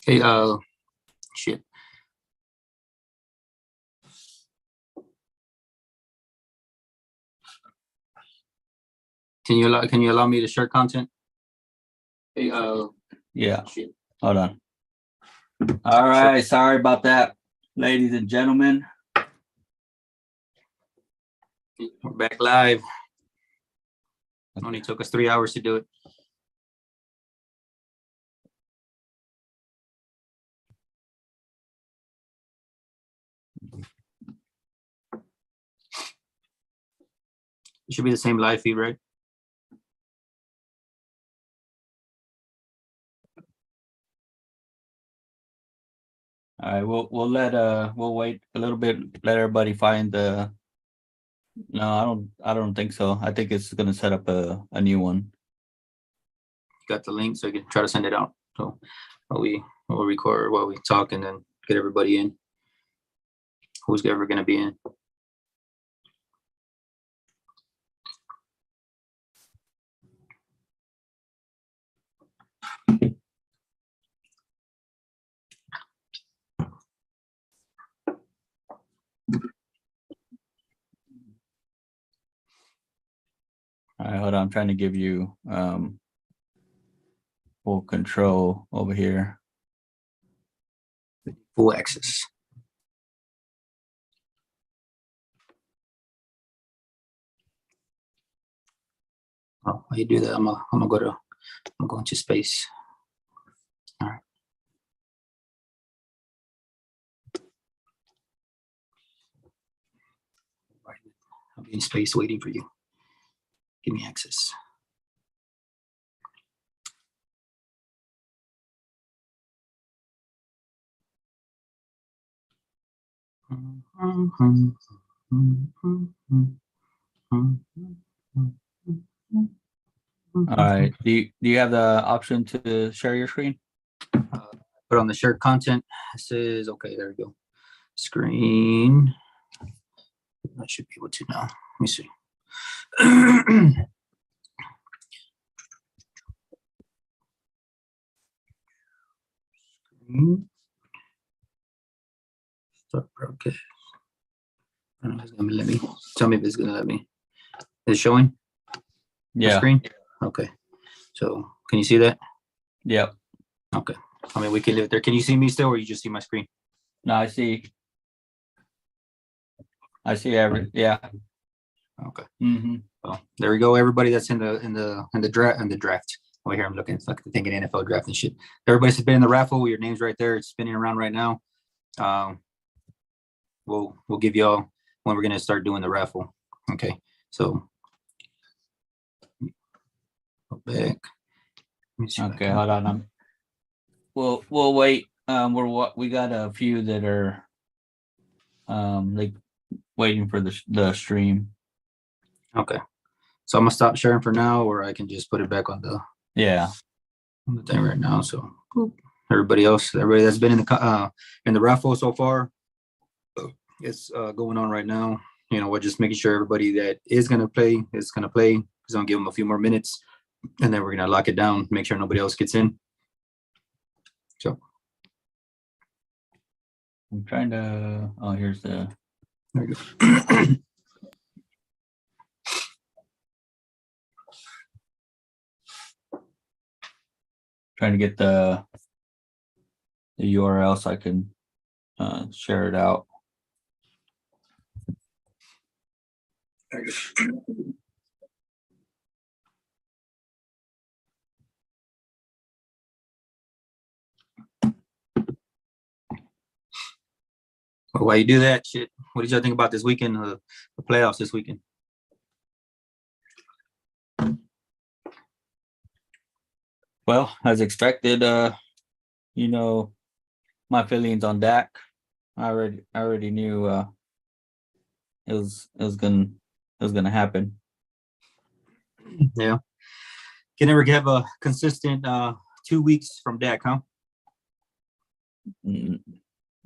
Hey, shit. Can you allow me to share content? Hey, Yeah, shit. hold on. All right, sorry about that, ladies and gentlemen. We're back live. Only took us 3 hours to do it. It should be the same live feed, right? All right, we'll wait a little bit, let everybody find the. No, I don't think so. I think it's gonna set up a new one. Got the link so you can try to send it out. So we'll record while we talk and then get everybody in. Who's ever gonna be in? All right, hold on. I'm trying to give you full control over here. Full access. Oh, while you do that, I'm gonna go into space. All right. I'll be in space waiting for you. Give me access. All right. Do you have the option to share your screen? Put on the shared content. It says, okay, there we go. Screen. I should be able to now. Let me see. Screen. Start broadcast. I don't know if it's gonna let me. Tell me if it's gonna let me. Is it showing? The Yeah. screen? Okay. So can you see that? Yep. Okay. I mean, we can leave it there. Can you see me still, or you just see my screen? No, I see yeah. Okay. Mm-hmm. Well, there we go. Everybody that's in the draft. Over here, I'm looking. It's like thinking NFL draft and shit. Everybody's been in the raffle. Your name's right there. It's spinning around right now. We'll give y'all when we're gonna start doing the raffle. Okay. So go back. Let me see if I Okay, can- hold on. We'll wait. We got a few that are like waiting for the stream. Okay. So I'm gonna stop sharing for now, or I can just put it back on the thing right now. So everybody that's been in the raffle so far, it's going on right now. You know, we're just making sure everybody that is gonna play is gonna play. Just gonna give them a few more minutes, and then we're gonna lock it down. Make sure nobody else gets in. So I'm trying to. Oh, here's the. there you go. Trying to get the URL so I can share it out. Well, while you do that shit, what did y'all think about this weekend? The playoffs this weekend. Well, as expected, you know, my feelings on Dak. I already knew it was gonna happen. Yeah. Can never have a consistent 2 weeks from Dak, huh?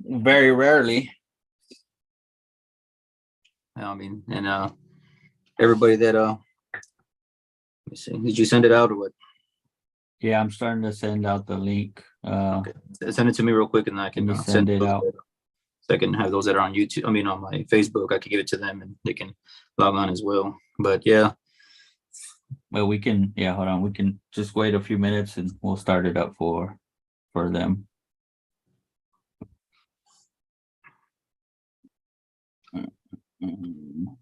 Very rarely. I mean, and everybody that let me see, did you send it out or what? Yeah, I'm starting to send out the link. Okay. Send it to me real quick, and I can Let me send it out. So I can have those that are on YouTube. I mean, on my Facebook, I can give it to them, and they can log on as well. But yeah, Well, we can. Yeah, hold on. We can just wait a few minutes, and we'll start it up for them. Mm.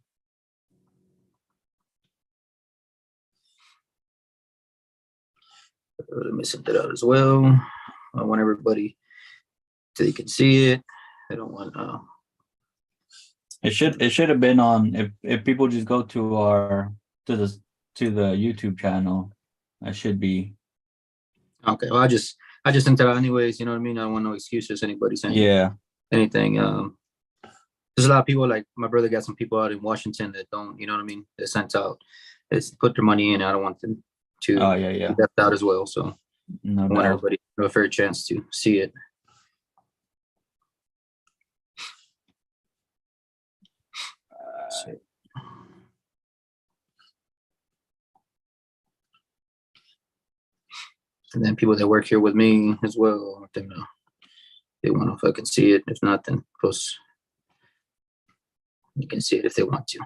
let me send it out as well. I want everybody so they can see it. I don't want. It should have been on. If people just go to our to the YouTube channel, that should be. Okay. Well, I just sent it out anyways. You know what I mean? I don't want no excuses. Anybody saying anything. There's a lot of people, like my brother got some people out in Washington that don't. You know what I mean? They sent out. They put their money in. I don't want them to be left out as well. So No I want everybody to have a fair chance to see it. And then people that work here with me as well, I want them to, they want to fucking see it. If not, then post. You can see it if they want to.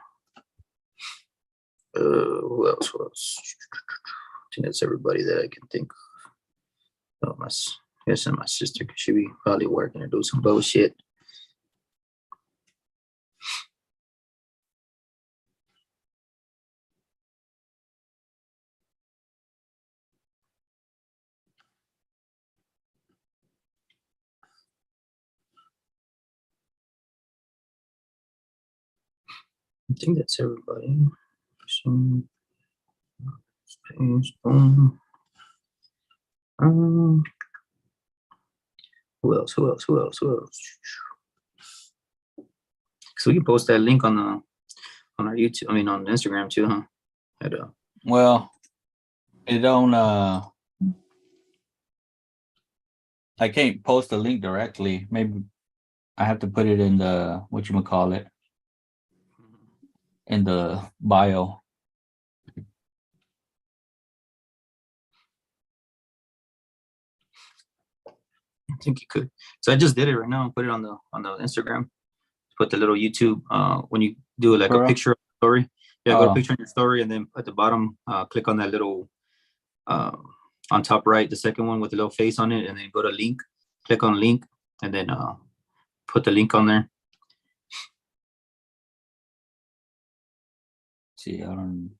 Who else? Who else? I think that's everybody that I can think of. Oh, yes, and my sister, cause she be probably working or do some bullshit. I think that's everybody. So, boom. Who else? Who else? Who else? Who else? So we can post that link on our YouTube. I mean, on Instagram too, huh? Well, it don't. I can't post a link directly. Maybe I have to put it in the whatchamacallit, in the bio. I think you could. So I just did it right now. Put it on the Instagram. Put the little YouTube. When you do like a picture story, go to picture in your story, and then at the bottom, click on that little on top right, the second one with the little face on it, and then go to link. Click on link, and then put the link on there. See, I don't.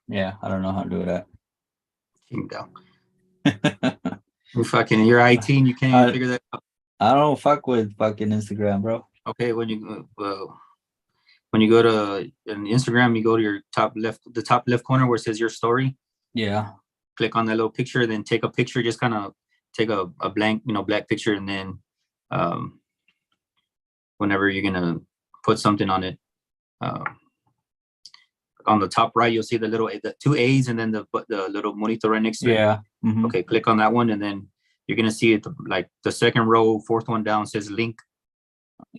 Yeah, I don't know how to do that. You can go. You're IT and you can't even figure that out. I don't fuck with fucking Instagram, bro. Okay, when you go to Instagram, you go to your the top left corner where it says your story. Yeah. Click on that little picture, then take a picture. Just kind of take a blank, black picture, and then whenever you're gonna put something on it, on the top right, you'll see the two A's and then the little monitor right next to it. Yeah. Mm-hmm. Okay, click on that one, and then you're gonna see it like the second row, fourth one down says link.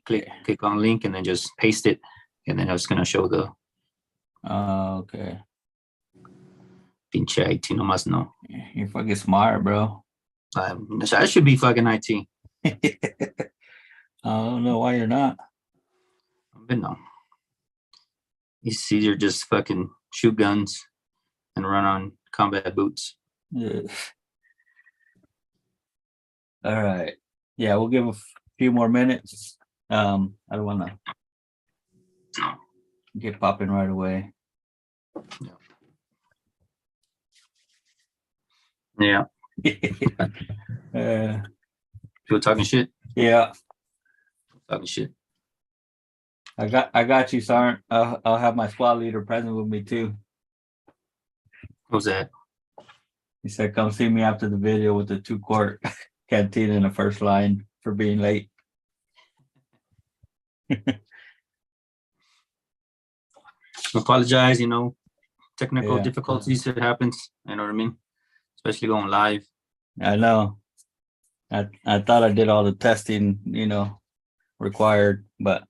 Click on link, and then just paste it, and then it's gonna show the. Okay. Pinche IT, nomás no. You're fucking smart, bro. I should be fucking IT. I don't know why you're not. But no. It's easier just fucking shoot guns and run on combat boots. Yeah. All right. Yeah, we'll give a few more minutes. I don't want to get popping right away. Yeah. People talking shit. Yeah. Talking shit. I got you, Sergeant. I'll have my squad leader present with me too. What's that? He said, "Come see me after the video with the 2-quart canteen in the first line for being late." Apologize, technical difficulties. It happens. You know what I mean? Especially going live. I know. I thought I did all the testing, required, but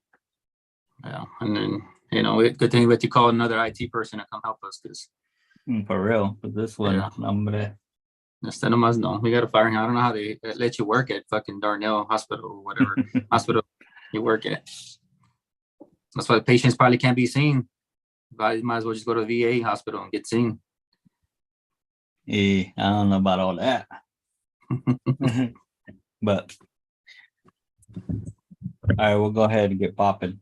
Yeah, and then good thing that you call another IT person to come help us because for real, with this one, Yeah. hombre. instead of us, no, we got to fire him. I don't know how they let you work at fucking Darnell Hospital or whatever hospital you work at. That's why the patients probably can't be seen. Might as well just go to the VA hospital and get seen. I don't know about all that. But all right, we'll go ahead and get popping.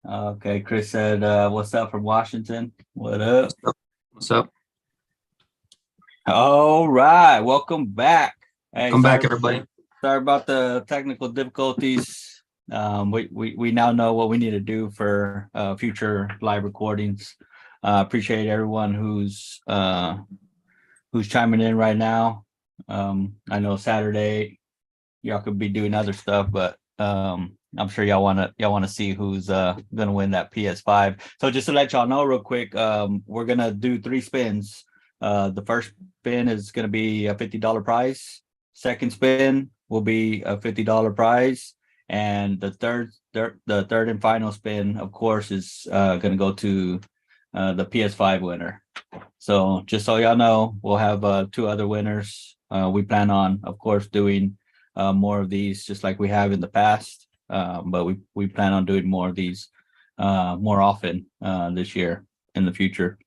Okay, Chris said, what's up from Washington? What up? What's up? All right, welcome back. Hey, come back, everybody. Sorry about the technical difficulties. We now know what we need to do for future live recordings. Appreciate everyone who's chiming in right now. I know Saturday y'all could be doing other stuff, but I'm sure y'all wanna see who's gonna win that PS5. So just to let y'all know real quick, we're gonna do 3 spins. The first spin is gonna be a $50 prize. Second spin will be a $50 prize, and the third and final spin, of course, is gonna go to the PS5 winner. So just so y'all know, we'll have 2 other winners. We plan on, of course, doing more of these just like we have in the past. But we plan on doing more of these more often this year in the future.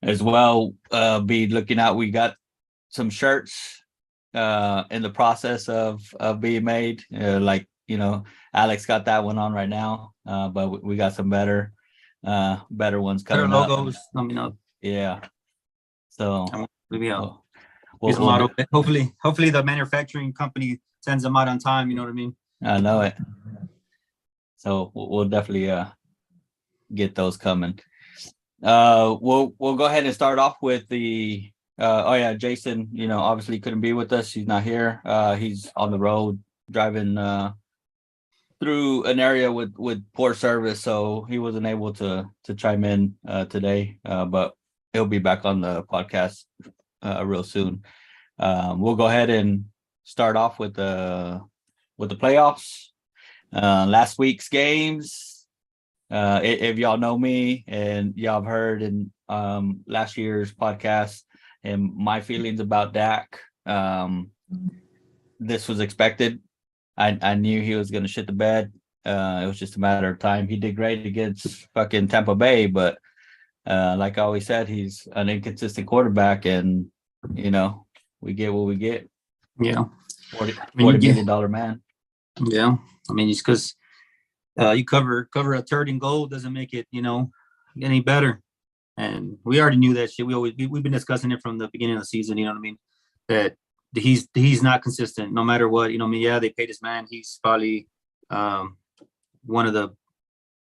As well, be looking out. We got some shirts in the process of being made. Alex got that one on right now, but we got some better ones coming up. Logos coming up. Yeah. So maybe hopefully the manufacturing company sends them out on time. You know what I mean? I know it. So we'll definitely get those coming. We'll go ahead and start off with the Jason, obviously couldn't be with us. He's not here. He's on the road driving through an area with poor service, so he wasn't able to chime in today, but he'll be back on the podcast real soon. We'll go ahead and start off with the playoffs. Last week's games. If y'all know me and y'all have heard in last year's podcast and my feelings about Dak, this was expected. I knew he was going to shit the bed. It was just a matter of time. He did great against fucking Tampa Bay, but like I always said, he's an inconsistent quarterback, and we get what we get. Yeah, $40 million man. Yeah, I mean, just because you cover a third and goal doesn't make it any better. And we already knew that shit. We've been discussing it from the beginning of the season. You know what I mean? That he's not consistent no matter what. Yeah, they paid this man. He's probably one of the,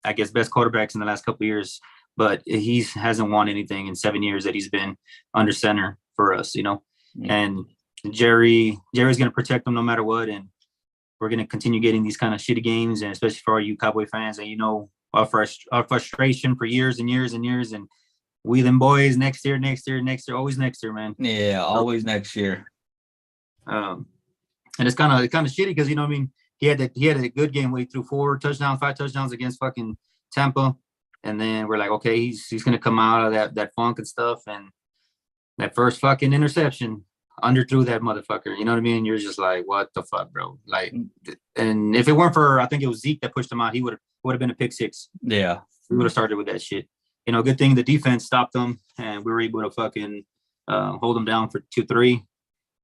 I guess, best quarterbacks in the last couple of years, but he hasn't won anything in 7 years that he's been under center for us. And Jerry's going to protect them no matter what, and we're going to continue getting these kind of shitty games, and especially for all you Cowboy fans, and our frustration for years and years and years, and we them boys next year, always next year, man. Yeah, always next year. And it's kind of shitty because he had a good game where he threw 5 touchdowns against fucking Tampa, and then we're like, okay, he's gonna come out of that funk and stuff, and that first fucking interception underthrew that motherfucker. You know what I mean? You're just like, what the fuck, bro? Like, and if it weren't for, I think it was Zeke that pushed him out, he would have been a pick 6. Yeah, we would have started with that shit. Good thing the defense stopped them, and we were able to fucking hold them down for 2-3.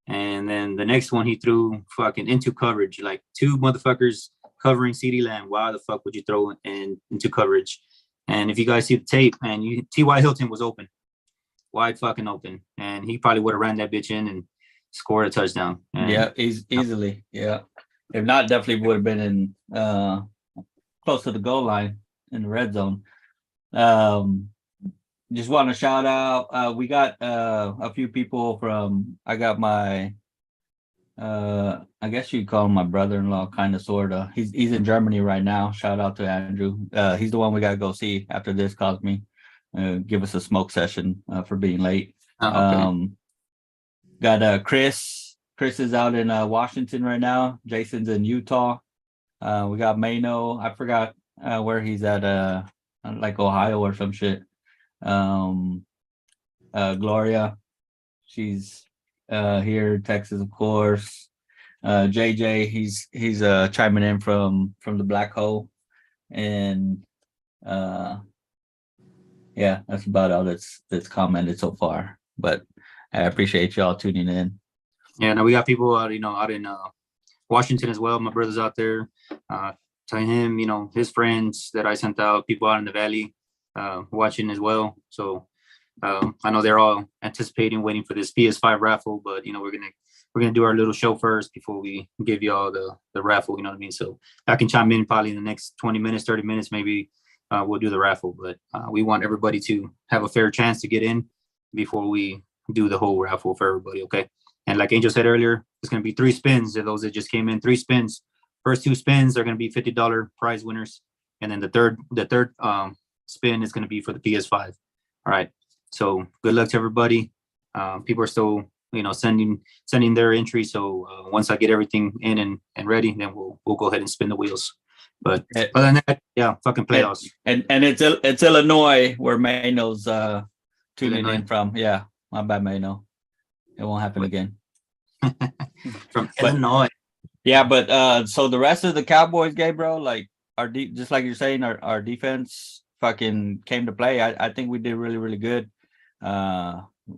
And then the next one, he threw fucking into coverage, like 2 motherfuckers covering CeeDee Lamb. Why the fuck would you throw into coverage? And if you guys see the tape, man, T.Y. Hilton was open, wide fucking open, and he probably would have ran that bitch in and scored a touchdown. Yeah, easily. Yeah, if not, definitely would have been in close to the goal line in the red zone. Just want to shout out. We got a few people from. I got my. I guess you'd call him my brother-in-law, kind of, sorta. He's in Germany right now. Shout out to Andrew. He's the one we gotta go see after this, Cosme. give us a smoke session for being late. Okay. Got Chris. Chris is out in Washington right now. Jason's in Utah. We got Mano. I forgot where he's at. Like Ohio or some shit. Gloria, she's here. Texas, of course. JJ, he's chiming in from the black hole, and yeah, that's about all that's commented so far. But I appreciate y'all tuning in. Yeah, now we got people out, out in Washington as well. My brother's out there. Telling him, his friends that I sent out, people out in the valley, watching as well. So I know they're all anticipating, waiting for this PS5 raffle. But we're gonna do our little show first before we give you all the raffle. You know what I mean? So I can chime in probably in the next 20 minutes, 30 minutes, maybe. We'll do the raffle, but we want everybody to have a fair chance to get in before we do the whole raffle for everybody. Okay. And like Angel said earlier, it's going to be 3 spins. To those that just came in, 3 spins. First 2 spins are going to be $50 prize winners. And then the third spin is going to be for the PS5. All right. So good luck to everybody. People are still, sending their entry. So once I get everything in and ready, then we'll go ahead and spin the wheels. But other than that, yeah, fucking playoffs. And it's Illinois where Mano's tuning in from. Yeah, my bad, Mano. It won't happen again. From Illinois. Yeah, but so the rest of the Cowboys game, bro, like just like you're saying, our defense fucking came to play. I think we did really, really good.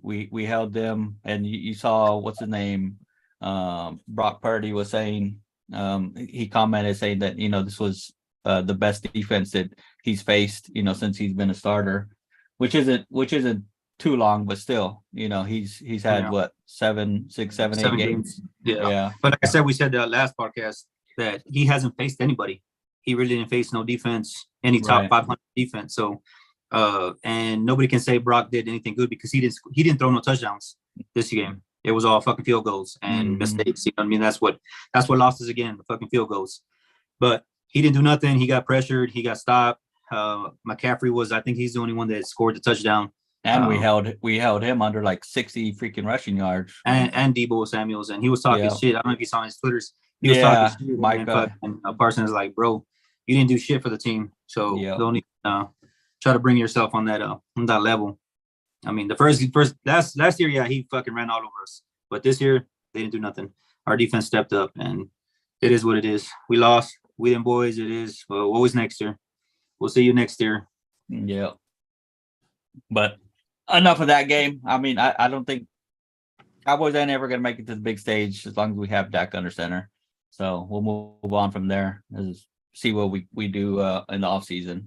We held them, and you saw what's his name, Brock Purdy was saying. He commented saying that this was the best defense that he's faced since he's been a starter, which isn't too long, but still he's had what 7, 8 games. Yeah. But like I said, we said the last podcast that he hasn't faced anybody. He really didn't face no defense, any top 500 defense. So and nobody can say Brock did anything good because he didn't throw no touchdowns this game. It was all fucking field goals and mistakes. You know what I mean? That's what lost us again, the fucking field goals. But he didn't do nothing. He got pressured. He got stopped. McCaffrey I think he's the only one that scored the touchdown. And we held him under like 60 freaking rushing yards. And Deebo Samuels, and he was talking shit. I don't know if you saw his Twitters. He was talking shit. Mike and Parsons is like, bro, you didn't do shit for the team, so don't even try to bring yourself on that level. I mean, the first last year, he fucking ran all over us. But this year, they didn't do nothing. Our defense stepped up, and it is what it is. We lost. We them boys. It is. Well, what was next year? We'll see you next year. Yeah. But enough of that game. I mean, I don't think Cowboys ain't ever gonna make it to the big stage as long as we have Dak under center. So we'll move on from there. See what we do in the offseason.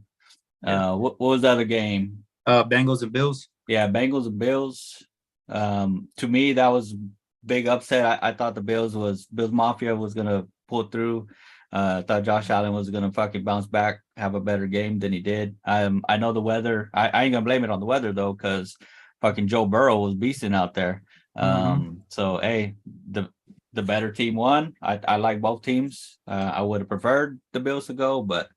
What was the other game? Bengals and Bills. Yeah, Bengals and Bills. To me, that was big upset. I thought the Bills Mafia was gonna pull through. I thought Josh Allen was gonna fucking bounce back, have a better game than he did. I know the weather. I ain't gonna blame it on the weather though, because fucking Joe Burrow was beasting out there. So hey, the better team won. I like both teams. I would have preferred the Bills to go, but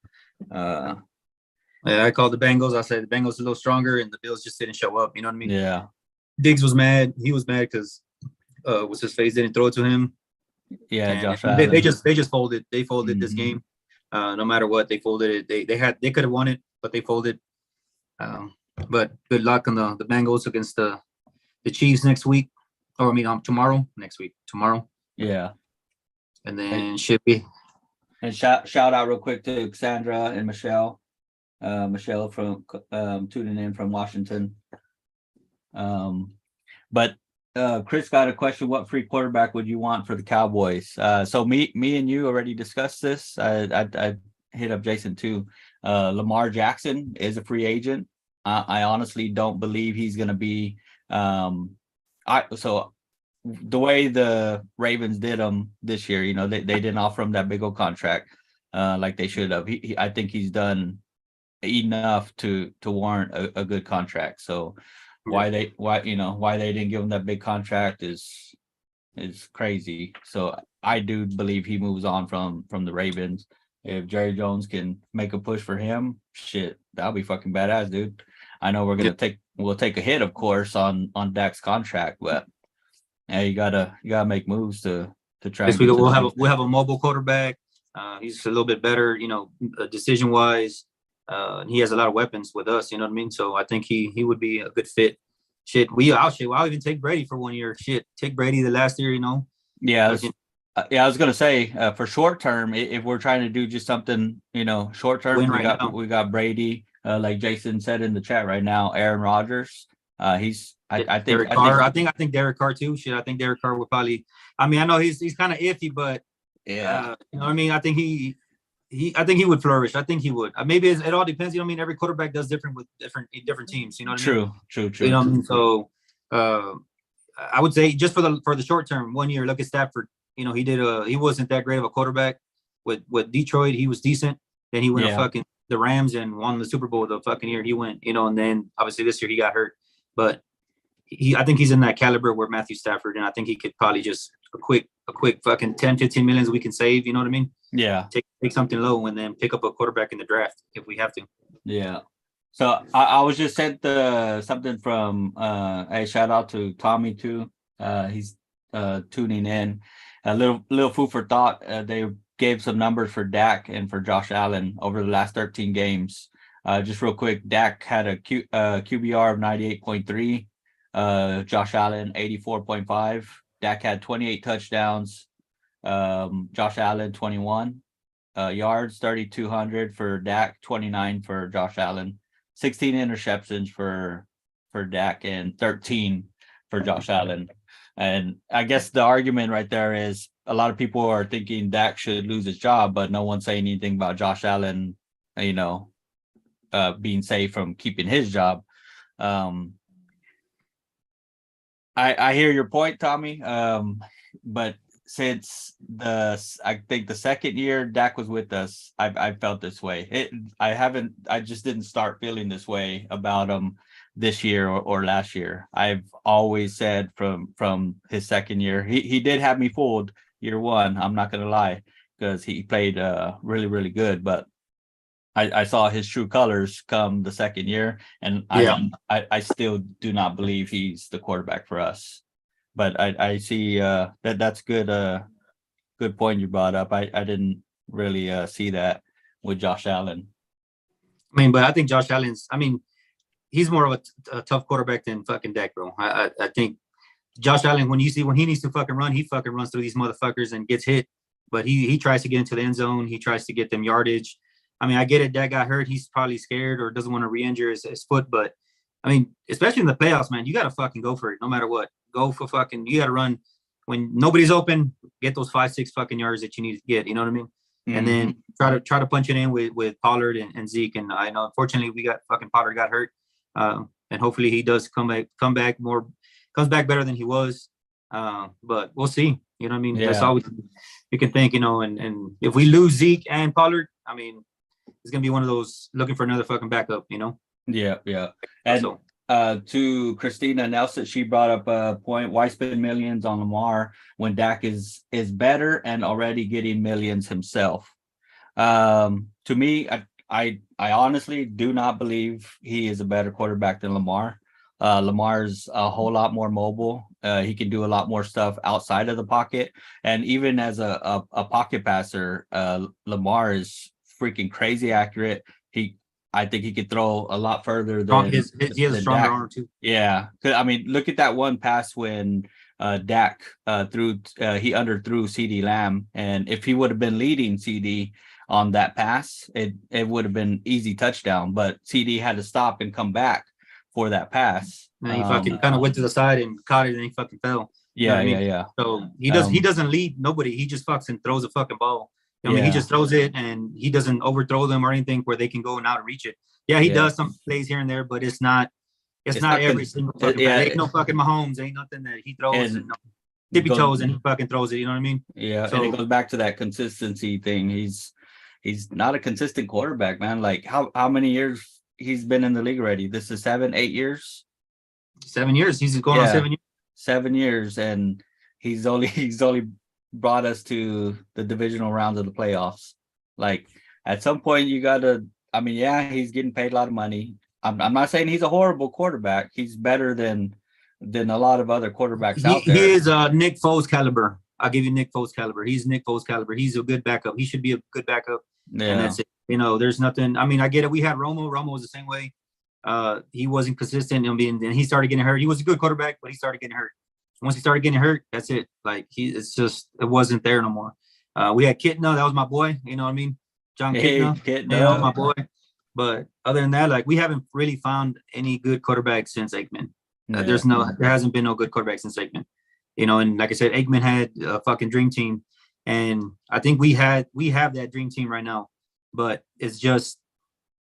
I called the Bengals. I said the Bengals a little stronger, and the Bills just didn't show up. You know what I mean? Yeah. Diggs was mad. He was mad because what's his face didn't throw it to him. Yeah, and Josh Allen. They just folded. They folded this game. No matter what, they folded it. They could have won it, but they folded. But good luck on the Bengals against the Chiefs next week. Or tomorrow. Next week. Tomorrow. Yeah. And then should be. And shout out real quick to Cassandra and Michelle. Michelle from tuning in from Washington. But Chris got a question: what free quarterback would you want for the Cowboys? So me and you already discussed this. I hit up Jason too. Lamar Jackson is a free agent. I honestly don't believe he's going to be. So the way the Ravens did him this year, they didn't offer him that big old contract like they should have. I think he's done enough to warrant a good contract. So why they didn't give him that big contract is crazy. So I do believe he moves on from the Ravens. If Jerry Jones can make a push for him, shit, that'll be fucking badass, dude. I know we'll take a hit, of course, on Dak's contract, but yeah, you gotta make moves to try. Yes, we'll have a mobile quarterback. He's a little bit better, decision wise. He has a lot of weapons with us, you know what I mean? So I think he would be a good fit. I'll even take Brady for 1 year. Take Brady the last year, Yeah, I was gonna say for short term, if we're trying to do just something, short term, we got Brady, like Jason said in the chat right now, Aaron Rodgers. I think Derek Carr. I think Derek Carr too. I think Derek Carr would probably. I mean, I know he's kind of iffy, but yeah, you know what I mean. I think he would flourish. I think he would. Maybe it all depends. You know what I mean? Every quarterback does different with different teams. You know what I mean? True. You know what I mean? So I would say just for the short term, 1 year. Look at Stafford. He wasn't that great of a quarterback with Detroit. He was decent. Then he went to fucking the Rams and won the Super Bowl the fucking year he went. And then obviously this year he got hurt, but I think he's in that caliber where Matthew Stafford, and I think he could probably just a quick fucking 10, 15 millions we can save. You know what I mean? Yeah. Take something low and then pick up a quarterback in the draft if we have to. Yeah. So I was just sent something from a shout out to Tommy too. He's tuning in. A little food for thought. They gave some numbers for Dak and for Josh Allen over the last 13 games. Just real quick, Dak had a QBR of 98.3. Josh Allen 84.5. Dak had 28 touchdowns. Josh Allen 21 yards, 3,200 for Dak, 29 for Josh Allen, 16 interceptions for Dak, and 13 for Josh Allen. And I guess the argument right there is a lot of people are thinking Dak should lose his job, but no one's saying anything about Josh Allen, being safe from keeping his job. I hear your point, Tommy. But since I think the second year Dak was with us, I felt this way. I just didn't start feeling this way about him this year or last year. I've always said from his second year, he did have me fooled year one. I'm not gonna lie, because he played really, really good, but I saw his true colors come the second year, and I still do not believe he's the quarterback for us. But I see that's good point you brought up. I didn't really see that with Josh Allen. I mean, but I think Josh Allen's. I mean, he's more of a tough quarterback than fucking Dak, bro. I think Josh Allen, when he needs to fucking run, he fucking runs through these motherfuckers and gets hit. But he tries to get into the end zone. He tries to get them yardage. I mean, I get it. Dak got hurt. He's probably scared or doesn't want to re-injure his foot. But I mean, especially in the playoffs, man, you got to fucking go for it no matter what. Go for fucking, you got to run when nobody's open, get those 5-6 fucking yards that you need to get. You know what I mean? Mm-hmm. And then try to punch it in with Pollard and Zeke. And I know, unfortunately, Pollard got hurt. And hopefully he does come back better than he was. But we'll see. You know what I mean? Yeah. That's all we can think, and if we lose Zeke and Pollard, I mean, it's going to be one of those looking for another fucking backup, Yeah. And to Christina Nelson, she brought up a point. Why spend millions on Lamar when Dak is better and already getting millions himself? To me, I honestly do not believe he is a better quarterback than Lamar. Lamar's a whole lot more mobile. He can do a lot more stuff outside of the pocket. And even as a pocket passer, Lamar is freaking crazy accurate. I think he could throw a lot further than he has a stronger arm too. Yeah. I mean, look at that one pass when Dak he underthrew CeeDee Lamb. And if he would have been leading CeeDee on that pass, it would have been easy touchdown. But CeeDee had to stop and come back for that pass. And he fucking kind of went to the side and caught it and he fucking fell. Yeah. So he doesn't lead nobody. He just fucking throws a fucking ball. I mean, he just throws it and he doesn't overthrow them or anything where they can go and out and reach it. Yeah, he does some plays here and there, but it's not every single fucking play. Ain't no fucking Mahomes. Ain't nothing that he throws and tippy toes and he fucking throws it. You know what I mean? Yeah. So, and it goes back to that consistency thing. He's not a consistent quarterback, man. Like how many years he's been in the league already? This is 7-8 years. 7 years. He's going on 7 years. 7 years, and he's only brought us to the divisional rounds of the playoffs. Like at some point you gotta, I mean, yeah, he's getting paid a lot of money. I'm not saying he's a horrible quarterback. He's better than a lot of other quarterbacks out there. He is Nick Foles caliber. I'll give you Nick Foles caliber. He's Nick Foles caliber. He's a good backup. He should be a good backup. Yeah. And that's it. There's nothing. I mean, I get it. We had Romo. Romo was the same way. He wasn't consistent. And he started getting hurt. He was a good quarterback, but he started getting hurt. Once he started getting hurt, that's it. Like it wasn't there no more. We had Kitna. That was my boy. You know what I mean? John Kitna, my boy. But other than that, like we haven't really found any good quarterback since Aikman. There hasn't been no good quarterback since Aikman. And like I said, Aikman had a fucking dream team, and I think we have that dream team right now. But it's just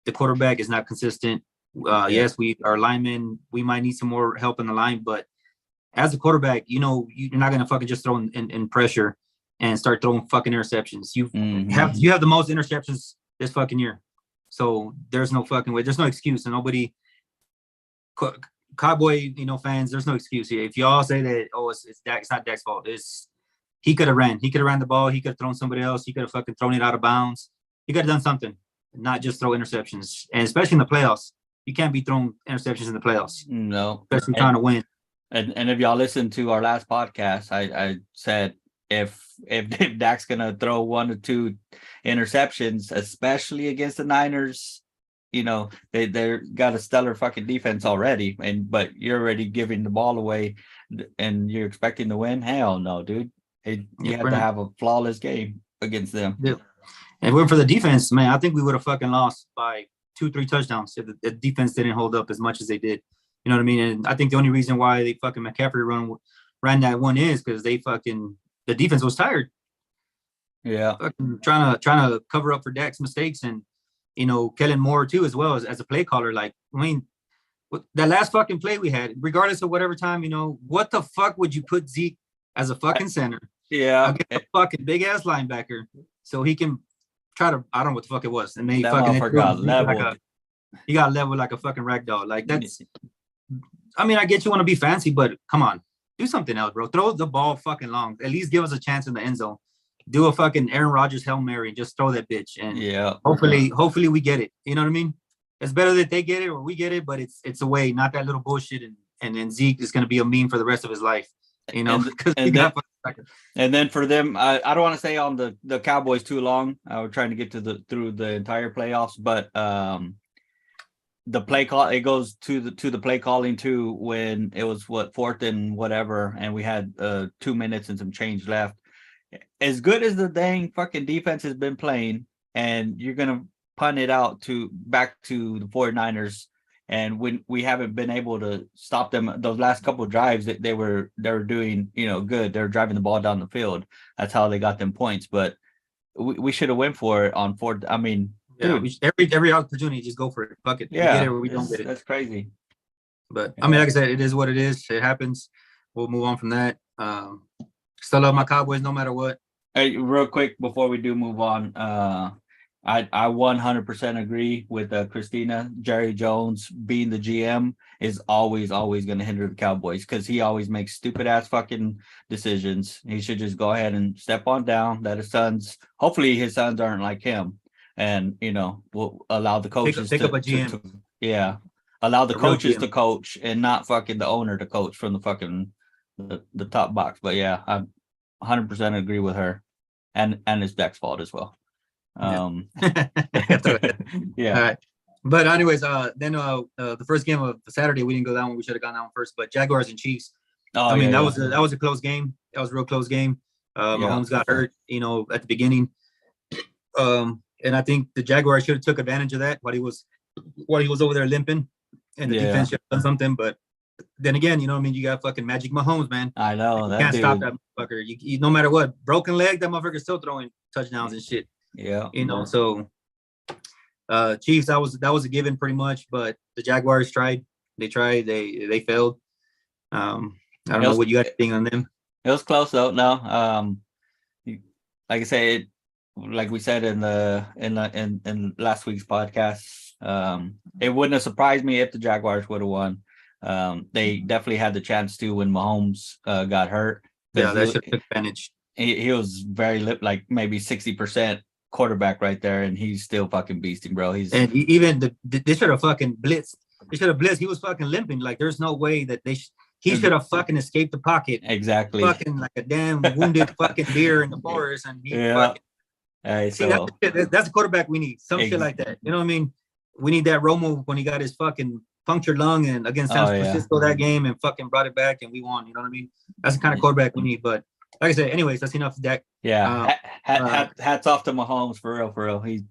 the quarterback is not consistent. Yes, our linemen, we might need some more help in the line, but as a quarterback, you're not gonna fucking just throw in pressure and start throwing fucking interceptions. You have the most interceptions this fucking year. So there's no fucking way. There's no excuse. And nobody, Cowboy, fans, there's no excuse here. If y'all say that, it's Dak, it's not Dak's fault. He could have ran. He could have ran the ball. He could have thrown somebody else. He could have fucking thrown it out of bounds. He could have done something, not just throw interceptions. And especially in the playoffs, you can't be throwing interceptions in the playoffs. No, especially trying to win. And if y'all listened to our last podcast, I said if Dak's gonna throw 1 or 2 interceptions, especially against the Niners, they're got a stellar fucking defense already, but you're already giving the ball away, and you're expecting to win. Hell no, dude. You have to have a flawless game against them. Yeah. And if it weren't for the defense, man, I think we would have fucking lost by 2-3 touchdowns if the defense didn't hold up as much as they did. You know what I mean? And I think the only reason why they fucking McCaffrey ran that one is because the defense was tired. Yeah. Fucking trying to cover up for Dak's mistakes, and Kellen Moore too, as well as a play caller. Like, I mean, that last fucking play we had, regardless of whatever time, what the fuck would you put Zeke as a fucking center? Yeah. Against a fucking big ass linebacker so he can try to, I don't know what the fuck it was. And then he got leveled like a fucking ragdoll. Like that's, I mean, I get you want to be fancy, but come on, do something else, bro. Throw the ball fucking long. At least give us a chance in the end zone. Do a fucking Aaron Rodgers Hail Mary and just throw that bitch. And hopefully we get it. You know what I mean? It's better that they get it or we get it, but it's a way, not that little bullshit. And then Zeke is going to be a meme for the rest of his life. And then for them, I don't want to stay on the Cowboys too long. We're trying to get through the entire playoffs, but the play call, it goes to the play calling too, when it was 4th and whatever, and we had 2 minutes and some change left. As good as the dang fucking defense has been playing, and you're gonna punt it out back to the 49ers, and when we haven't been able to stop them those last couple of drives, that they were doing good. They're driving the ball down the field. That's how they got them points. But we should have went for it on 4th. I mean, dude, every opportunity, just go for it. Fuck it. Yeah, we get it or we don't get it. That's crazy. But I mean, like I said, it is what it is. It happens. We'll move on from that. Still love my Cowboys no matter what. Hey, real quick before we do move on, I 100% agree with Christina. Jerry Jones being the GM is always going to hinder the Cowboys because he always makes stupid ass fucking decisions. He should just go ahead and step on down. That hopefully his sons aren't like him, and we'll allow the coaches pick up a GM. Allow the coaches to coach and not fucking the owner to coach from the fucking the top box. But yeah, I 100% agree with her, and it's Dak's fault as well. Yeah. All right. But anyways, then the first game of Saturday, we didn't go that one. We should have gone that one first. But Jaguars and Chiefs. That was a close game. That was a real close game. Mahomes got hurt, at the beginning. And I think the Jaguars should have took advantage of that while he was over there limping, and the defense should have done something. But then again, you got fucking Magic Mahomes, man. I know you can't stop that motherfucker. You no matter what, broken leg, that motherfucker's still throwing touchdowns and shit. Yeah. So Chiefs, that was a given pretty much, but the Jaguars tried. They failed. I don't know what you got to think on them. It was close though. No. Like I said, like we said in last week's podcast, it wouldn't have surprised me if the Jaguars would have won. They definitely had the chance to when Mahomes got hurt. Yeah, that should have advantage. He was very like maybe 60% quarterback right there, and he's still fucking beasting, bro. They should have fucking blitzed blitzed. He was fucking limping. Like there's no way that he should have fucking escaped the pocket. Exactly. Fucking like a damn wounded fucking deer in the forest, and he fucking. Hey, See, that's a quarterback we need. Some shit like that. You know what I mean? We need that Romo when he got his fucking punctured lung and against San Francisco that game and fucking brought it back and we won. You know what I mean? That's the kind of quarterback we need. But like I said, anyways, that's enough of that. Yeah. Hats off to Mahomes for real, for real. He's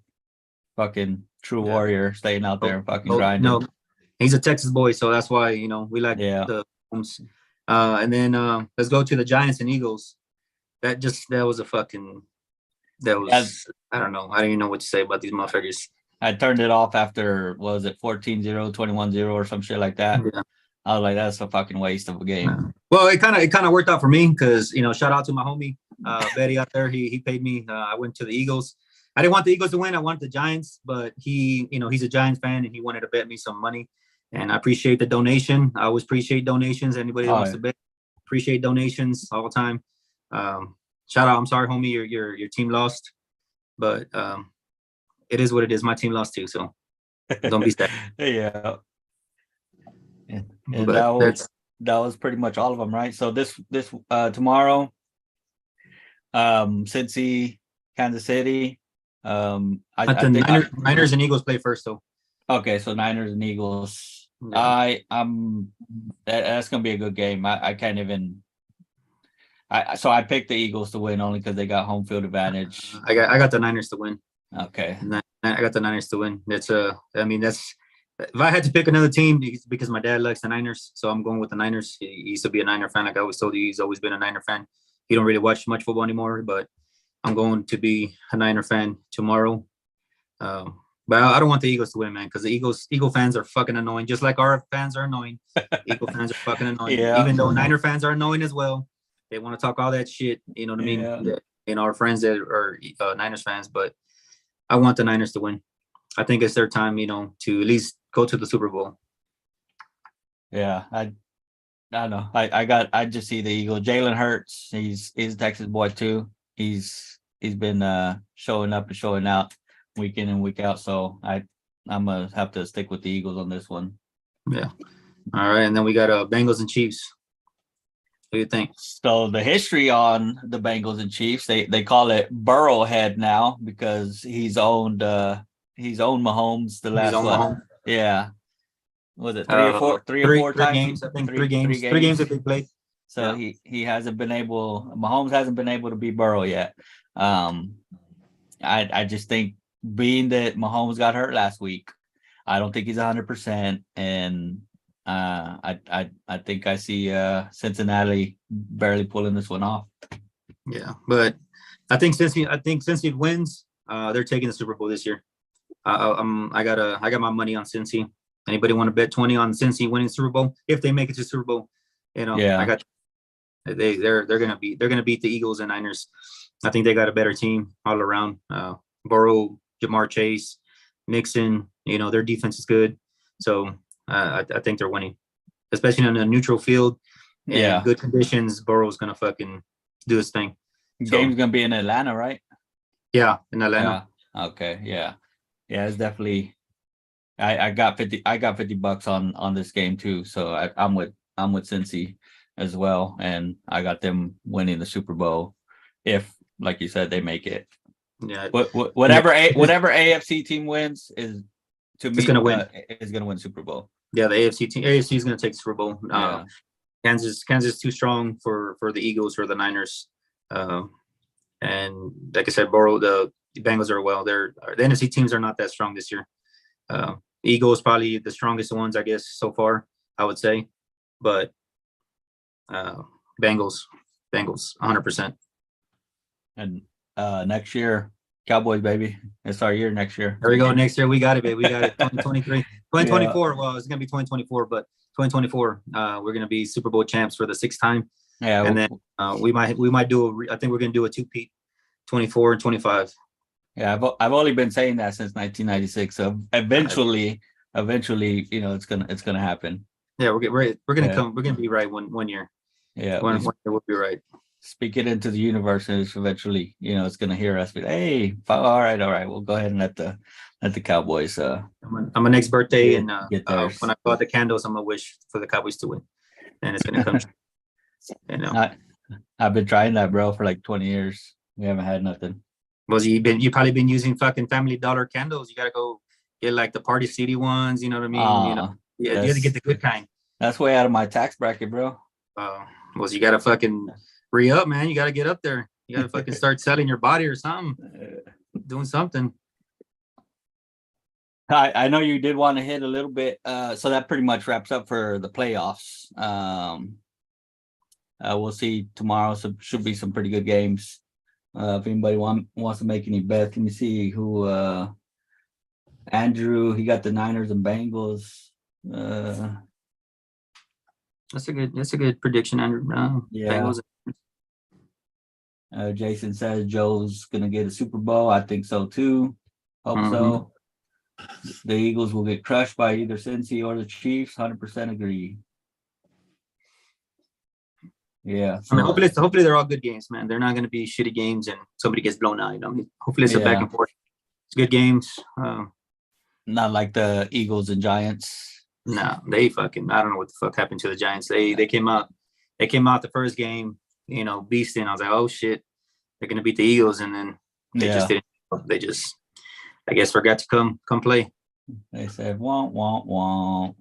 fucking true warrior, staying out there and fucking grinding. No, he's a Texas boy, so that's why we like the Mahomes. And then let's go to the Giants and Eagles. That was a fucking. That was I don't know. I don't even know what to say about these motherfuckers. I turned it off after, what was it, 14-0, 21-0 or some shit like that. Yeah. I was like, that's a fucking waste of a game. Yeah. Well, it kind of worked out for me because, shout out to my homie, Betty out there. He paid me. I went to the Eagles. I didn't want the Eagles to win. I wanted the Giants, but he's a Giants fan and he wanted to bet me some money. And I appreciate the donation. I always appreciate donations. Anybody that wants to bet, appreciate donations all the time. Shout out. I'm sorry, homie, your team lost, but it is what it is. My team lost too, so don't be sad. Yeah. And that was pretty much all of them, right? So this tomorrow, Cincy, Kansas City. I think Niners and Eagles play first, though. Okay, so Niners and Eagles. Yeah. That's gonna be a good game. I can't even. So I picked the Eagles to win only because they got home field advantage. I got the Niners to win. Okay. I got the Niners to win. That's if I had to pick another team, because my dad likes the Niners, so I'm going with the Niners. He used to be a Niner fan, like I always told you. He's always been a Niner fan. He don't really watch much football anymore, but I'm going to be a Niner fan tomorrow. But I don't want the Eagles to win, man, because the Eagle fans are fucking annoying, just like our fans are annoying. Eagle fans are fucking annoying. Yeah. Even though Niner fans are annoying as well. They want to talk all that shit, you know what I mean? Yeah. Our friends that are Niners fans, but I want the Niners to win. I think it's their time, to at least go to the Super Bowl. Yeah, I don't know. I just see the Eagle. Jalen Hurts, he's a Texas boy too. He's been showing up and showing out week in and week out. So I'm gonna have to stick with the Eagles on this one. Yeah. All right, and then we got Bengals and Chiefs. What do you think? So the history on the Bengals and Chiefs, they call it Burrowhead now because he's owned Mahomes the last one. Mahomes. Yeah. Was it three or four times? Games, I think three games that they played. So he hasn't been able. Mahomes hasn't been able to beat Burrow yet. I just think being that Mahomes got hurt last week, I don't think he's 100%, and I think I see Cincinnati barely pulling this one off. Yeah, but I think since he wins, they're taking the Super Bowl this year. I got my money on Cincy. Anybody want to bet 20 on Cincy winning Super Bowl if they make it to Super Bowl? I got. They're gonna beat the Eagles and Niners. I think they got a better team all around. Burrow, Jamar Chase, Mixon. Their defense is good, so I think they're winning, especially on a neutral field. And good conditions. Burrow's gonna fucking do his thing. Game's gonna be in Atlanta, right? Yeah, in Atlanta. Yeah. Okay. Yeah. It's definitely. I got $50 on this game too, so I'm with Cincy as well, and I got them winning the Super Bowl if, like you said, they make it. Yeah. Whatever AFC team wins is, to me, gonna win. Is gonna win Super Bowl. Yeah, the AFC is gonna take the Super Bowl. Kansas is too strong for the Eagles or the Niners, and like I said, Burrow, the Bengals are the NFC teams are not that strong this year. Eagles probably the strongest ones, I guess, so far, I would say, but Bengals 100%. And next year, Cowboys, baby, it's our year next year. There we go. Next year we got it, baby. We got it. 2023, 2024. Yeah. Well, it's gonna be 2024, but 2024, we're gonna be Super Bowl champs for the sixth time. Yeah, and then we might do I think we're gonna do a two-peat, 24 and 25. Yeah, I've only been saying that since 1996. So eventually, it's gonna happen. Yeah, we're gonna come. We're gonna be right one year. Yeah, one year we'll be right. speak it into the universe, and it's eventually, it's gonna hear us. But hey, all right, we'll go ahead and let the Cowboys. On my next birthday, Get- and get theirs. when I go out the candles, I'm gonna wish for the Cowboys to win, and it's gonna come. I've been trying that, bro, for like 20 years. We haven't had nothing. You probably been using fucking Family Dollar candles. You gotta go get like the Party City ones. You know what I mean? You have to get the good kind. That's way out of my tax bracket, bro. You gotta fucking re-up, man. You gotta get up there. You gotta fucking start selling your body or something, doing something. I know you did want to hit a little bit. So that pretty much wraps up for the playoffs. We'll see tomorrow. So should be some pretty good games. If anybody wants to make any bets, let me see who. Andrew, he got the Niners and Bengals. That's a good prediction, Andrew. Yeah. Bengals. Jason says Joe's gonna get a Super Bowl. I think so too. Hope so. The Eagles will get crushed by either Cincy or the Chiefs. 100% agree. Yeah. I mean, hopefully they're all good games, man. They're not going to be shitty games and somebody gets blown out. I mean, hopefully it's a back and forth. It's good games. Not like the Eagles and Giants. No, I don't know what the fuck happened to the Giants. They came out the first game, beasting. I was like, oh shit, they're going to beat the Eagles, and then they just didn't. They just, I guess, forgot to come play. They said, won't.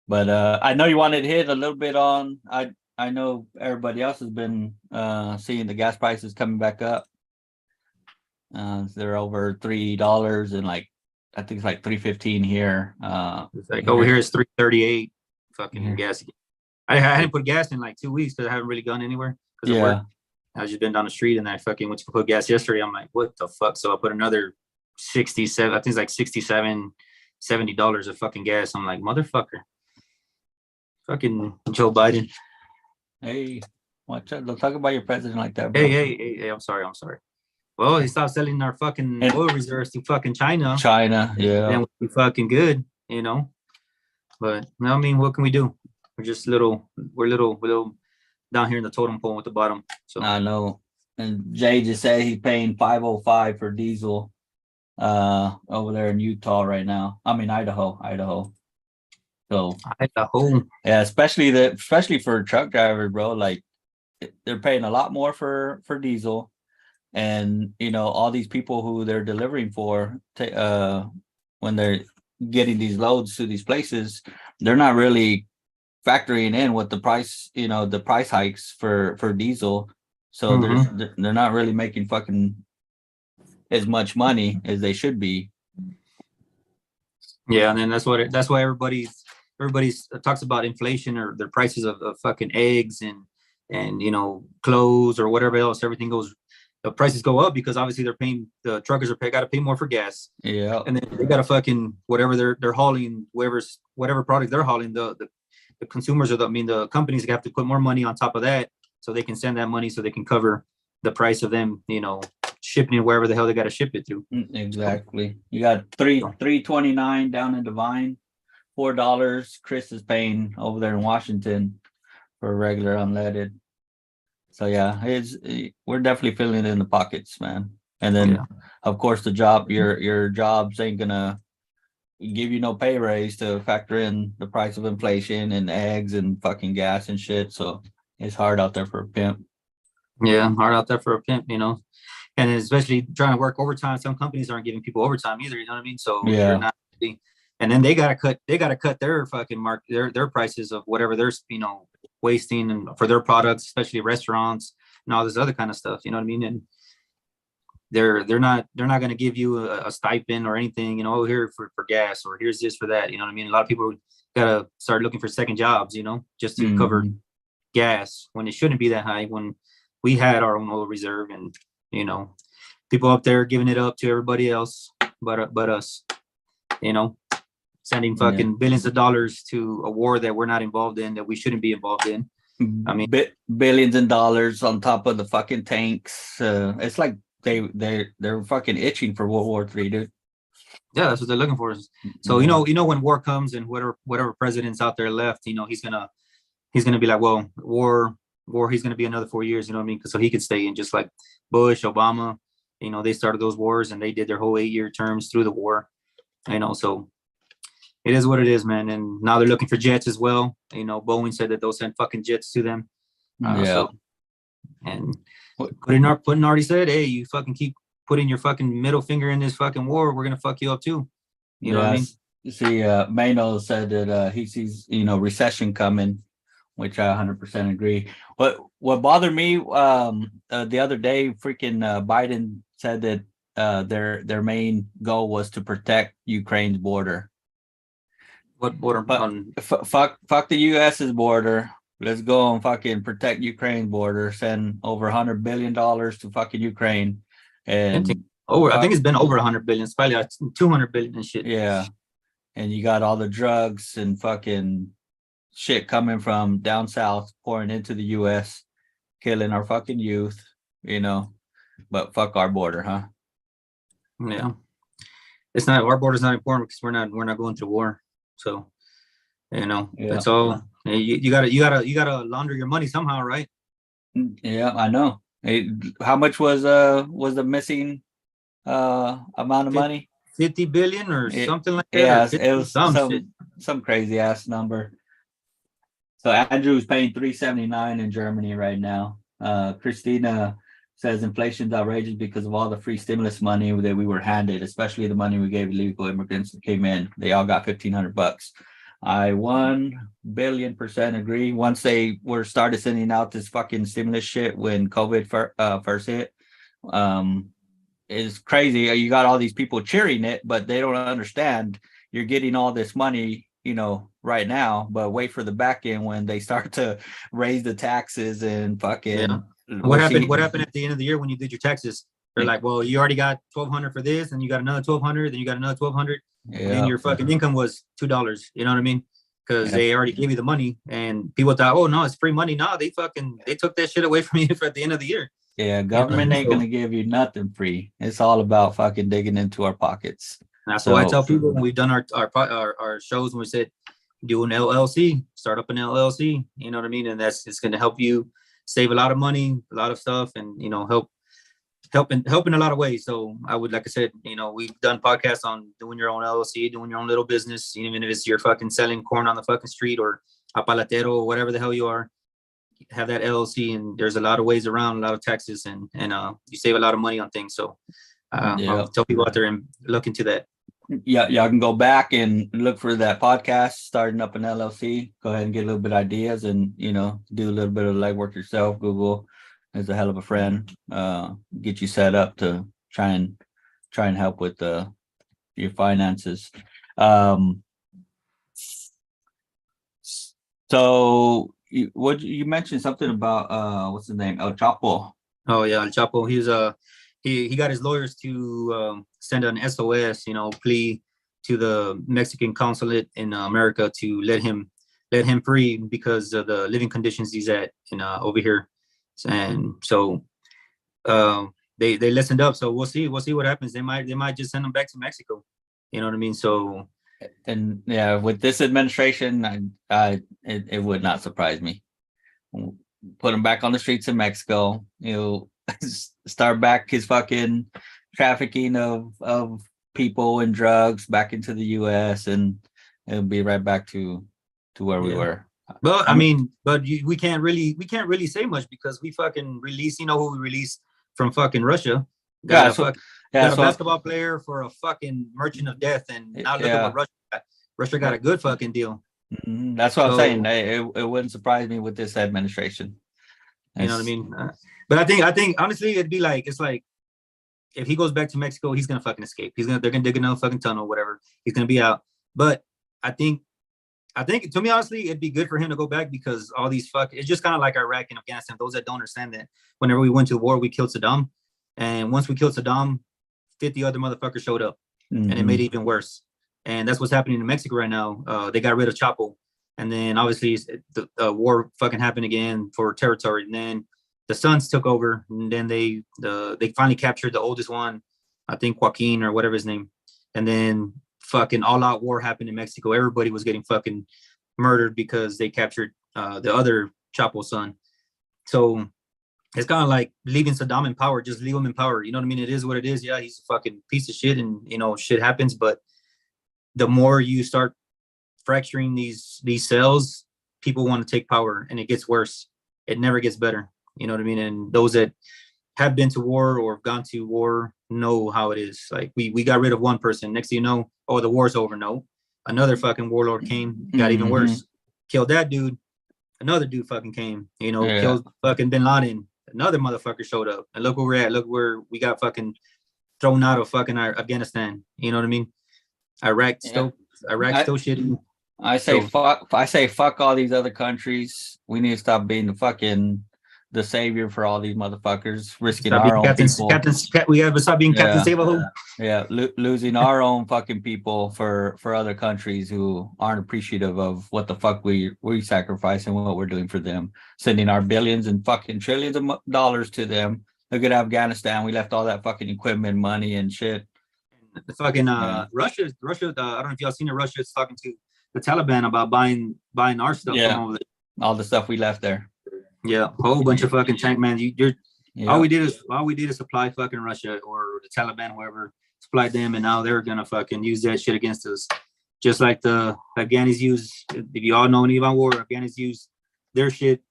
But I know you wanted to hit a little bit on. I know everybody else has been seeing the gas prices coming back up. They're over $3, and I think it's like $3.15 here. It's like over here it's $3.38. Fucking gas. I hadn't put gas in like 2 weeks because I haven't really gone anywhere because of work. I've just been down the street, and I fucking went to put gas yesterday. I'm like, what the fuck? So I put another 67. I think it's like $67, $70 of fucking gas. I'm like, motherfucker. Fucking Joe Biden. Hey, watch out. Don't talk about your president like that, bro. Hey, I'm sorry. Well, he stopped selling our fucking oil reserves to fucking China. Yeah. And we're fucking good, But I mean, what can we do? We're little down here in the totem pole at the bottom. So I know. And Jay just said he's paying $5.05 for diesel over there in Utah right now. I mean Idaho. So Idaho. Yeah, especially for truck drivers, bro. Like they're paying a lot more for diesel, and all these people who they're delivering for, when they're getting these loads to these places, they're not really factoring in what the price, the price hikes for diesel. So they're not really making fucking as much money as they should be. Yeah, and then that's why everybody talks about inflation or their prices of fucking eggs and clothes or whatever else. Everything goes, the prices go up because obviously the truckers got to pay more for gas. Yeah, and then they got to fucking whatever they're hauling, whatever product they're hauling, the consumers the companies have to put more money on top of that so they can send that money so they can cover the price of them shipping it wherever the hell they got to ship it to. Exactly. You got $3.29 down in Divine. $4 Chris is paying over there in Washington for regular unleaded. So yeah, we're definitely feeling it in the pockets, man. And then of course your jobs ain't gonna give you no pay raise to factor in the price of inflation and eggs and fucking gas and shit. So it's hard out there for a pimp. Yeah, hard out there for a pimp, and especially trying to work overtime. Some companies aren't giving people overtime either, you know what I mean? So yeah. And then they gotta cut their fucking their prices of whatever they're wasting and for their products, especially restaurants and all this other kind of stuff. You know what I mean? And they're not gonna give you a stipend or anything. Here for gas or here's this for that. You know what I mean? A lot of people gotta start looking for second jobs. Just to cover gas when it shouldn't be that high. When we had our own oil reserve and people up there giving it up to everybody else but us. Sending fucking billions of dollars to a war that we're not involved in, that we shouldn't be involved in. I mean, billions of dollars on top of the fucking tanks. It's like they're fucking itching for World War III, dude. Yeah, that's what they're looking for. So when war comes and whatever president's out there left, he's gonna be like, well, war or he's going to be another 4 years. You know what I mean? So he could stay in, just like Bush, Obama. You know, they started those wars and they did their whole 8-year terms through the war. You know, so it is what it is, man. And now they're looking for jets as well. You know, Boeing said that they'll send fucking jets to them. So, and Putin already said, hey, you fucking keep putting your fucking middle finger in this fucking war, we're gonna fuck you up too. You know what I mean? See, Mano said that he sees, recession coming, which I 100% agree. What bothered me the other day, freaking Biden said that their main goal was to protect Ukraine's border. What border? Fuck the U.S.'s border. Let's go and fucking protect Ukraine's border. Send over $100 billion to fucking Ukraine. And I think it's been over 100 billion. It's probably like 200 billion and shit. Yeah. And you got all the drugs and fucking shit coming from down south pouring into the U.S., killing our fucking youth, but fuck our border, huh? Yeah. It's not, our border's not important because we're not going to war. So, that's all. You gotta launder your money somehow, right? Yeah, I know. Hey, how much was the missing amount of money? 50 billion or something like that. Yeah, it was some crazy ass number. So Andrew's paying $379 in Germany right now. Christina says inflation's outrageous because of all the free stimulus money that we were handed, especially the money we gave illegal immigrants that came in. They all got $1,500. I 1,000,000,000% agree. Once they started sending out this fucking stimulus shit when COVID first hit, is crazy. You got all these people cheering it, but they don't understand you're getting all this money, right now, but wait for the back end when they start to raise the taxes and fucking. Yeah. What happened at the end of the year when you did your taxes? They're like, well, you already got $1,200 for this, and you got another $1,200, then you got another $1,200, and your fucking income was $2. You know what I mean? Because they already gave you the money, and people thought, oh no, it's free money. No, they took that shit away from you at the end of the year. Yeah, government ain't gonna give you nothing free. It's all about fucking digging into our pockets. That's why I tell people when we've done our shows, when we said do an LLC, start up an LLC. You know what I mean? And it's going to help you save a lot of money, a lot of stuff, and help in a lot of ways. So I would, like I said, we've done podcasts on doing your own LLC, doing your own little business, even if it's you're fucking selling corn on the fucking street or a palatero or whatever the hell you are. Have that LLC, and there's a lot of ways around, a lot of taxes, and you save a lot of money on things. So I'll tell people out there and look into that. Yeah, y'all can go back and look for that podcast, starting up an LLC. Go ahead and get a little bit of ideas, and do a little bit of legwork yourself. Google is a hell of a friend. Get you set up to try and help with your finances. So you mentioned something about what's his name, El Chapo. Oh yeah, El Chapo. He's he got his lawyers to send an SOS, plea to the Mexican consulate in America to let him free because of the living conditions he's at over here. And so they listened up. So we'll see what happens. They might just send him back to Mexico. You know what I mean? So, and yeah, with this administration, it would not surprise me. Put him back on the streets of Mexico. Start back his fucking trafficking of people and drugs back into the U.S. and it'll be right back to where we were. But we can't really say much because we fucking released, who we released from fucking Russia. Got a basketball player for a fucking merchant of death, and now look at what Russia got. Russia got a good fucking deal. Mm-hmm. That's what I'm saying. It wouldn't surprise me with this administration. You know what I mean? But I think honestly, it's like if he goes back to Mexico, he's gonna fucking escape. They're gonna dig another fucking tunnel, whatever. He's gonna be out. But I think to me, honestly, it'd be good for him to go back because all these it's just kind of like Iraq and Afghanistan. Those that don't understand that whenever we went to war, we killed Saddam. And once we killed Saddam, 50 other motherfuckers showed up, and it made it even worse. And that's what's happening in Mexico right now. They got rid of Chapo, and then obviously the war fucking happened again for territory. And then the sons took over, and then they finally captured the oldest one, I think Joaquin or whatever his name. And then fucking all-out war happened in Mexico. Everybody was getting fucking murdered because they captured the other Chapo son. So it's kind of like leaving Saddam in power. Just leave him in power. You know what I mean? It is what it is. Yeah, he's a fucking piece of shit, and shit happens. But the more you start fracturing these cells, people want to take power, and it gets worse. It never gets better. You know what I mean? And those that have been to war or gone to war know how it is. Like we got rid of one person. Next thing you know, oh, the war's over. No, another fucking warlord came, got even worse. Killed that dude. Another dude fucking came. Killed fucking Bin Laden. Another motherfucker showed up. And look where we're at. Look where we got fucking thrown out of fucking Afghanistan. You know what I mean? Iraq still shitty. I say fuck all these other countries. We need to stop being the savior for all these motherfuckers, risking our own people. We have to stop being Captain Save-A-Ho. Losing our own fucking people for other countries who aren't appreciative of what the fuck we sacrifice and what we're doing for them. Sending our billions and fucking trillions of dollars to them. Look at Afghanistan. We left all that fucking equipment, money, and shit. The fucking Russia. I don't know if y'all seen it. Russia is talking to the Taliban about buying our stuff. Yeah, all the stuff we left there. Yeah, a whole bunch of fucking tank man. All we did is supply fucking Russia or the Taliban, whoever supplied them, and now they're gonna fucking use that shit against us. Just like the Afghanis use. If you all know anything about war, Afghanis use their shit,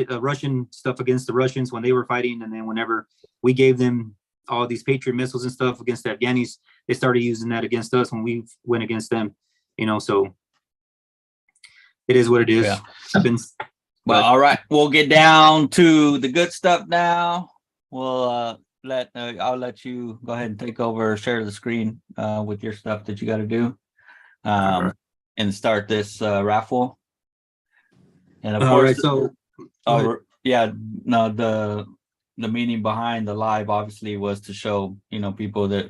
Russian stuff against the Russians when they were fighting, and then whenever we gave them all these Patriot missiles and stuff against the Afghanis, they started using that against us when we went against them. So it is what it is. Yeah. Happens. Well, all right, we'll get down to the good stuff now. We'll I'll let you go ahead and take over, share the screen with your stuff that you got to do, and start this raffle. And of course, right, the meaning behind the live obviously was to show people that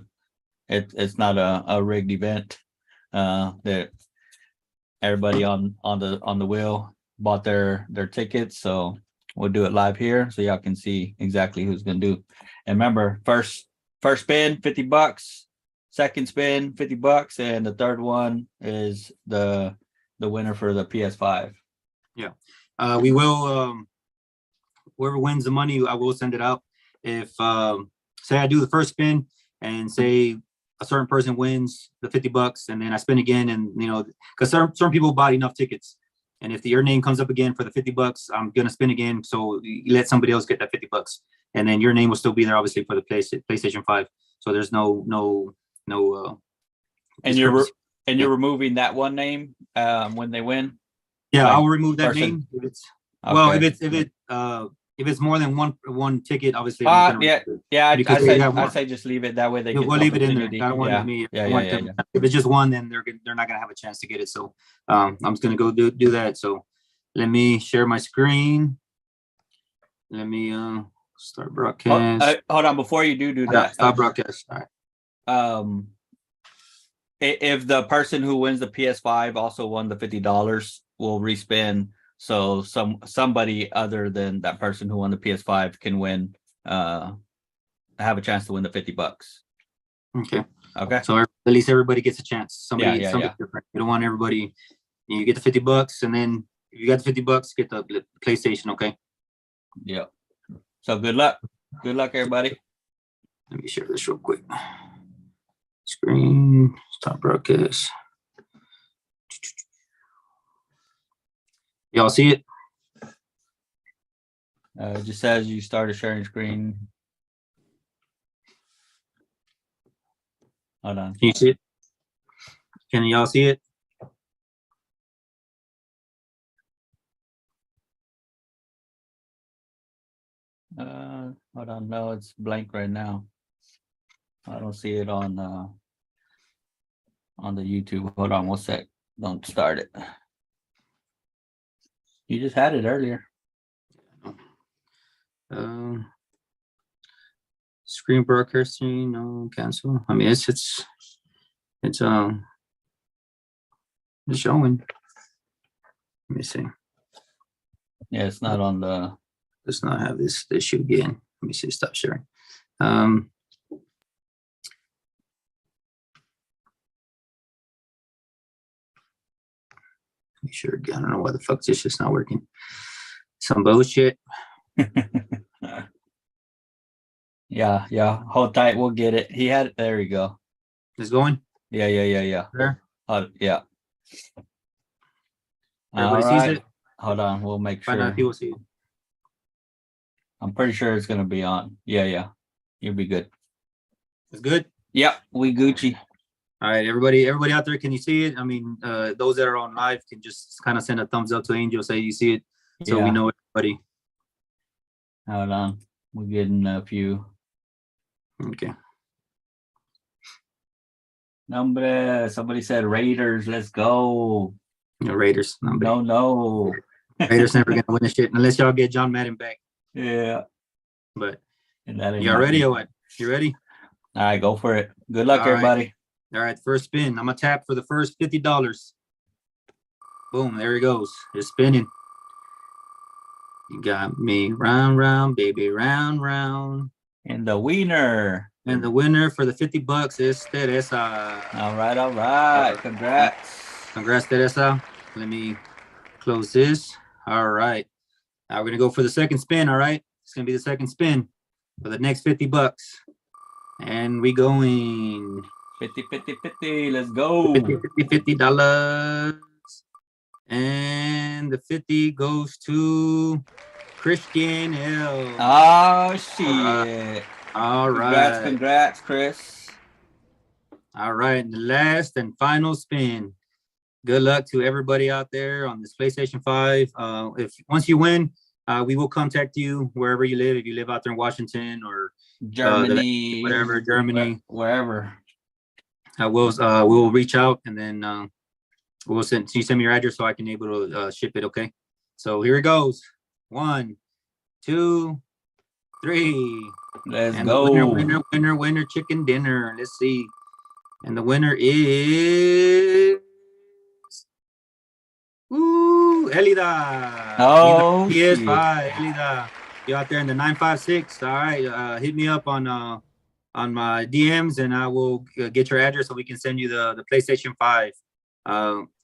it's not a rigged event, that everybody on the wheel bought their tickets. So we'll do it live here so y'all can see exactly who's gonna do. And remember, first spin $50, second spin $50, and the third one is the winner for the PS5. Yeah, we will. Whoever wins the money, I will send it out. If say I do the first spin and say a certain person wins the $50, and then I spin again, and because certain people bought enough tickets. And if your name comes up again for the $50, I'm gonna spin again. So you let somebody else get that $50, and then your name will still be there, obviously, for the PlayStation 5. So there's no. And you're removing that one name when they win. Yeah, I'll remove that name if it's if it's more than one ticket, obviously. I say just leave it that way. We'll leave it in there. I don't want me. If it's just one, then they're not gonna have a chance to get it. So I'm just gonna go do that. So let me share my screen. Let me start broadcast. Hold on, before you do that. Stop broadcast. All right. If the person who wins the PS5 also won the $50, we'll respin. So somebody other than that person who won the PS5 can win, have a chance to win the $50. Okay. So at least everybody gets a chance. Something different. You don't want everybody. You get the $50, and then if you got the $50, get the PlayStation. Okay. Yeah. So good luck. Good luck, everybody. Let me share this real quick. Screen, stop broadcast. Y'all see it? Just as you started sharing screen. Hold on. Can you see it? Can y'all see it? Hold on. No, it's blank right now. I don't see it on the YouTube. Hold on one sec. Don't start it. You just had it earlier. Screen broadcasting, no, cancel. I mean, it's showing. Let me see. Yeah, it's not on the. Let's not have this issue again. Let me see. Stop sharing. Make sure again. I don't know why the fuck this is not working. Some bullshit. Yeah. Hold tight. We'll get it. He had it. There you go. It's going? Yeah. There? Yeah. Everybody All sees right. it? Hold on. We'll make Find out sure. if people see it. I'm pretty sure it's going to be on. Yeah. You'll be good. It's good? Yep. We Gucci. All right, everybody out there, can you see it? I mean, those that are on live can just kind of send a thumbs up to Angel, say you see it, so we know everybody. Hold on. We're getting a few. Okay. Number. Somebody said Raiders. Let's go. Raiders. No. Raiders never gonna win this shit unless y'all get John Madden back. Yeah. But y'all ready or what? You ready? All right, go for it. Good luck, everybody. All right, first spin. I'm gonna tap for the first $50. Boom, there he goes. It's spinning. You got me round, baby, round. And the winner. And the winner for the $50 is Teresa. All right. Congrats, Teresa. Let me close this. All right. Now we're gonna go for the second spin. All right. It's gonna be the second spin for the next $50. And we going 50. Let's go. $50. And the 50 goes to Christian L. Oh shit. All right. Congrats, Chris. All right. The last and final spin. Good luck to everybody out there on this PlayStation 5. If once you win, we will contact you wherever you live. If you live out there in Washington or Germany, Germany, wherever. We'll reach out and then we'll send me your address so I can able to ship it. Okay. So here it goes. 1, 2, 3. Let's and go. The winner, chicken dinner. Let's see. And the winner is Elida. Oh, PS5. Elida. You out there in the 956. All right. Hit me up on my DMs and I will get your address so we can send you the PlayStation 5.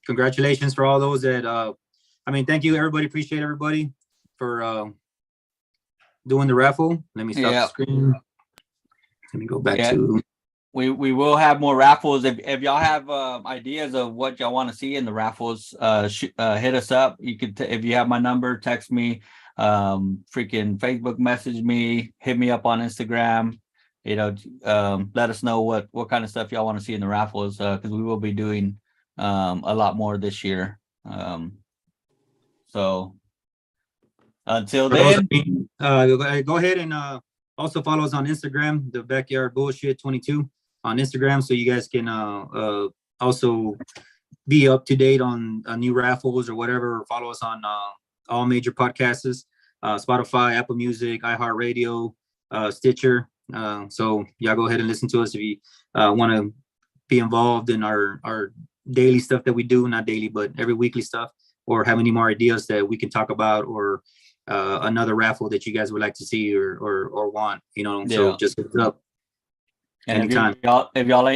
Congratulations for all those that thank you everybody. Appreciate everybody for doing the raffle. Let me stop the screen. Let me go back to. We will have more raffles. If y'all have ideas of what y'all want to see in the raffles, hit us up. You could if you have my number, text me, freaking Facebook message me, hit me up on Instagram. Let us know what kind of stuff y'all want to see in the raffles, because we will be doing a lot more this year. So until then, go ahead and also follow us on Instagram, the Backyard Bullshit 22 on Instagram, so you guys can also be up to date on new raffles or whatever. Or follow us on all major podcasts, Spotify, Apple Music, iHeartRadio, Stitcher. So y'all go ahead and listen to us if you want to be involved in our daily stuff that we do, not daily, but every weekly stuff, or have any more ideas that we can talk about, or another raffle that you guys would like to see or want, so just hit it up. And anytime. if y'all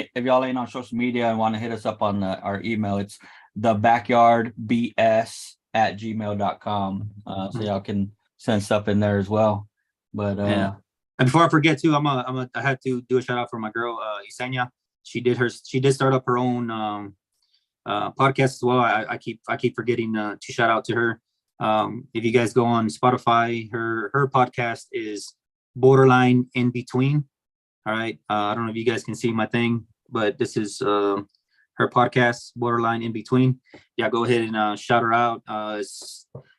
ain't on social media and want to hit us up on our email, it's thebackyardbs@gmail.com. So y'all can send stuff in there as well. But and before I forget too, I had to do a shout out for my girl Isenia. She did start up her own podcast as well. I keep forgetting to shout out to her. If you guys go on Spotify, her podcast is Borderline in Between. All right. I don't know if you guys can see my thing, but this is her podcast, Borderline in Between. Yeah, go ahead and shout her out.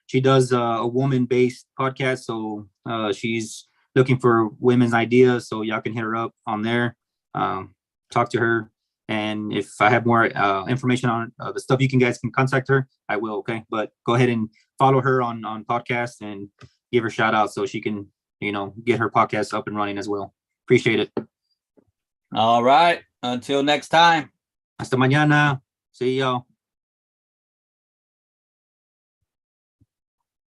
She does a woman-based podcast, so she's looking for women's ideas. So y'all can hit her up on there, talk to her. And if I have more information on the stuff, you guys can contact her. I will. Okay. But go ahead and follow her on podcast and give her a shout out so she can, get her podcast up and running as well. Appreciate it. All right. Until next time. Hasta mañana. See y'all.